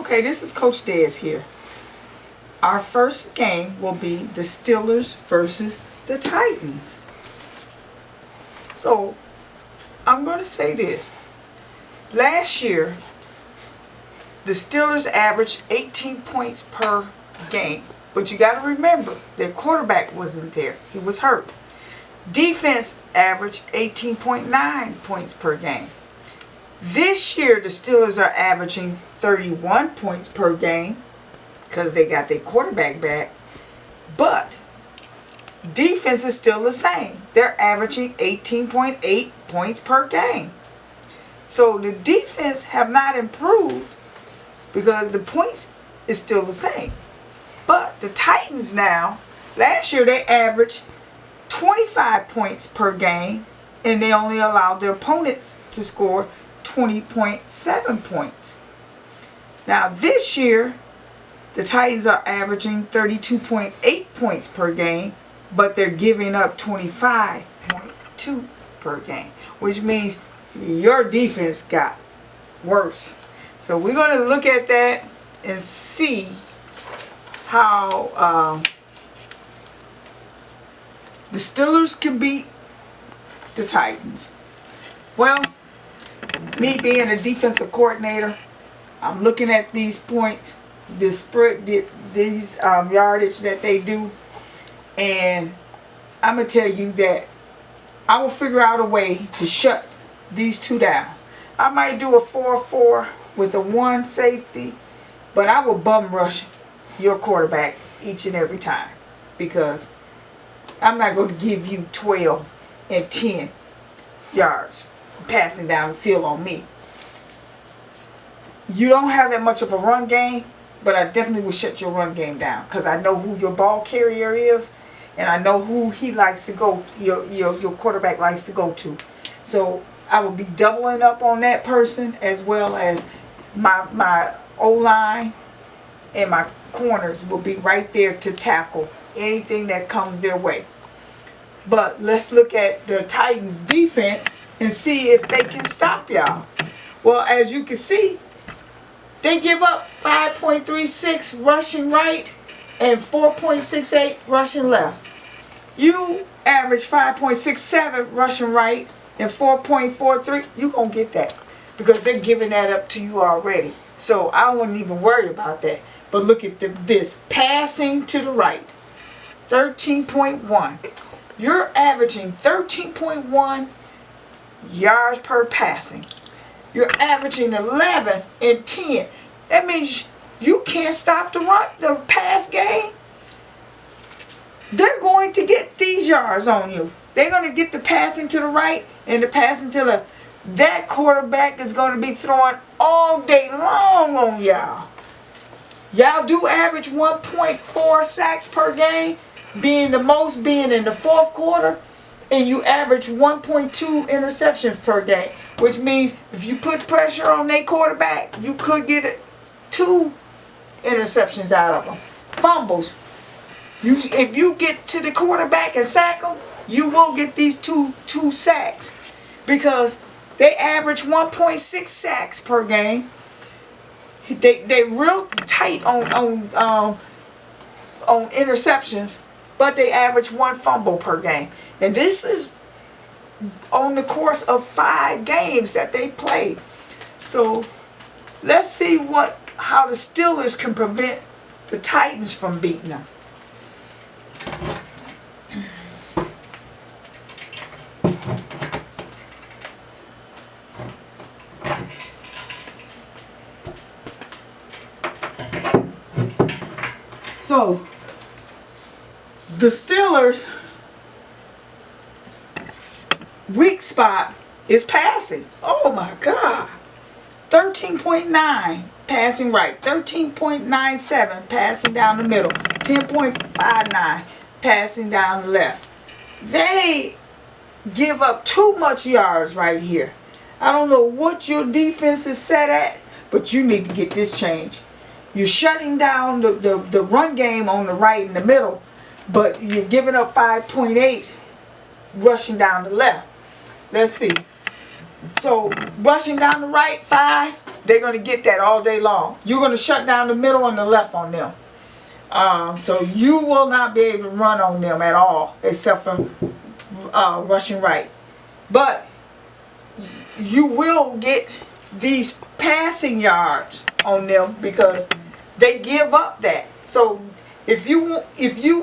Okay, this is Coach Dez here. Our first game will be the Steelers versus the Titans. So, I'm going to say this. Last year, the Steelers averaged 18 points per game. But you got to remember, their quarterback wasn't there. He was hurt. Defense averaged 18.9 points per game. This year, the Steelers are averaging 31 points per game because they got their quarterback back. But defense is still the same. They're averaging 18.8 points per game. So the defense have not improved because the points is still the same. But the Titans now, last year they averaged 25 points per game, and they only allowed their opponents to score 20.7 points. Now this year, the Titans are averaging 32.8 points per game, but they're giving up 25.2 per game, which means your defense got worse. So we're going to look at that and see how the Steelers can beat the Titans. Well, me being a defensive coordinator, I'm looking at these points, this spread, these yardage that they do, and I'm gonna tell you that I will figure out a way to shut these two down. I might do a 4-4 with a 1 safety, but I will bum rush your quarterback each and every time, because I'm not going to give you 12 and 10 yards passing down the field on me. You don't have that much of a run game, but I definitely will shut your run game down because I know who your ball carrier is, and I know who he likes to go, your quarterback likes to go to. So I will be doubling up on that person, as well as my O-line and my corners will be right there to tackle anything that comes their way. But let's look at the Titans defense and see if they can stop y'all. Well, as you can see, they give up 5.36 rushing right and 4.68 rushing left. You average 5.67 rushing right and 4.43. You're going to get that because they're giving that up to you already. So I wouldn't even worry about that. But look at this. Passing to the right, 13.1. You're averaging 13.1 yards per passing. You're averaging 11 and 10. That means you can't stop the pass game. They're going to get these yards on you. They're going to get the passing to the right and the passing to the... That quarterback is going to be throwing all day long on y'all. Y'all do average 1.4 sacks per game, being the most being in the fourth quarter, and you average 1.2 interceptions per game, which means if you put pressure on their quarterback, you could get 2 interceptions out of them. Fumbles. If you get to the quarterback and sack them, you will get these two sacks, because they average 1.6 sacks per game. They're real tight on interceptions, but they average 1 fumble per game. And this is on the course of 5 games that they played. So let's see how the Steelers can prevent the Titans from beating them. So the Steelers' weak spot is passing. Oh my God. 13.9 passing right, 13.97 passing down the middle, 10.59 passing down the left. They give up too much yards right here. I don't know what your defense is set at, but you need to get this changed. You're shutting down the run game on the right and the middle, but you're giving up 5.8 rushing down the left. Let's see. So rushing down the right, 5. they're going to get that all day long. You're going to shut down the middle and the left on them. So you will not be able to run on them at all, except for rushing right. But you will get these passing yards on them because they give up that. So if you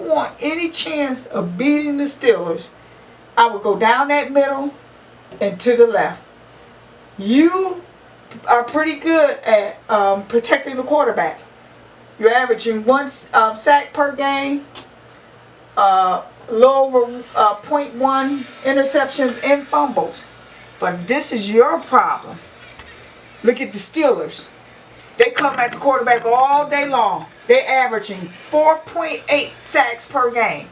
want any chance of beating the Steelers, I would go down that middle and to the left. You are pretty good at protecting the quarterback. You're averaging 1 sack per game, a little over 0.1 interceptions and fumbles. But this is your problem. Look at the Steelers. They come at the quarterback all day long. They're averaging 4.8 sacks per game.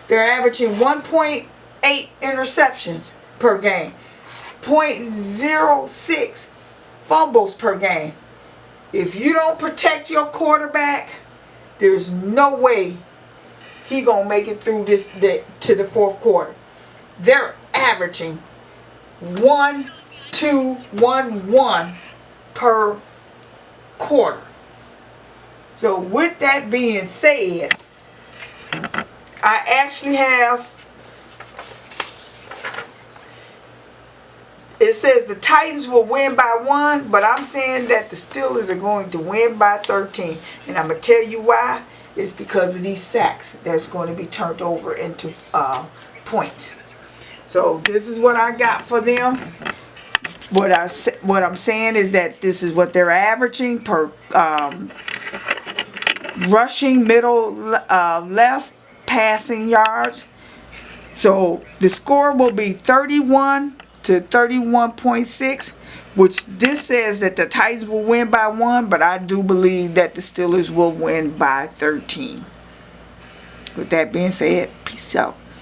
They're averaging 1.8 interceptions per game. 0.06 fumbles per game. If you don't protect your quarterback, there's no way he gonna make it through to the fourth quarter. They're averaging 1-2-1-1 per quarter. So with that being said, I actually have, it says the Titans will win by 1, but I'm saying that the Steelers are going to win by 13. And I'm going to tell you why. It's because of these sacks that's going to be turned over into points. So this is what I got for them. What I'm saying is that this is what they're averaging per rushing, middle, left, passing yards. So the score will be 31 to 31.6, which this says that the Titans will win by 1, but I do believe that the Steelers will win by 13. With that being said, peace out.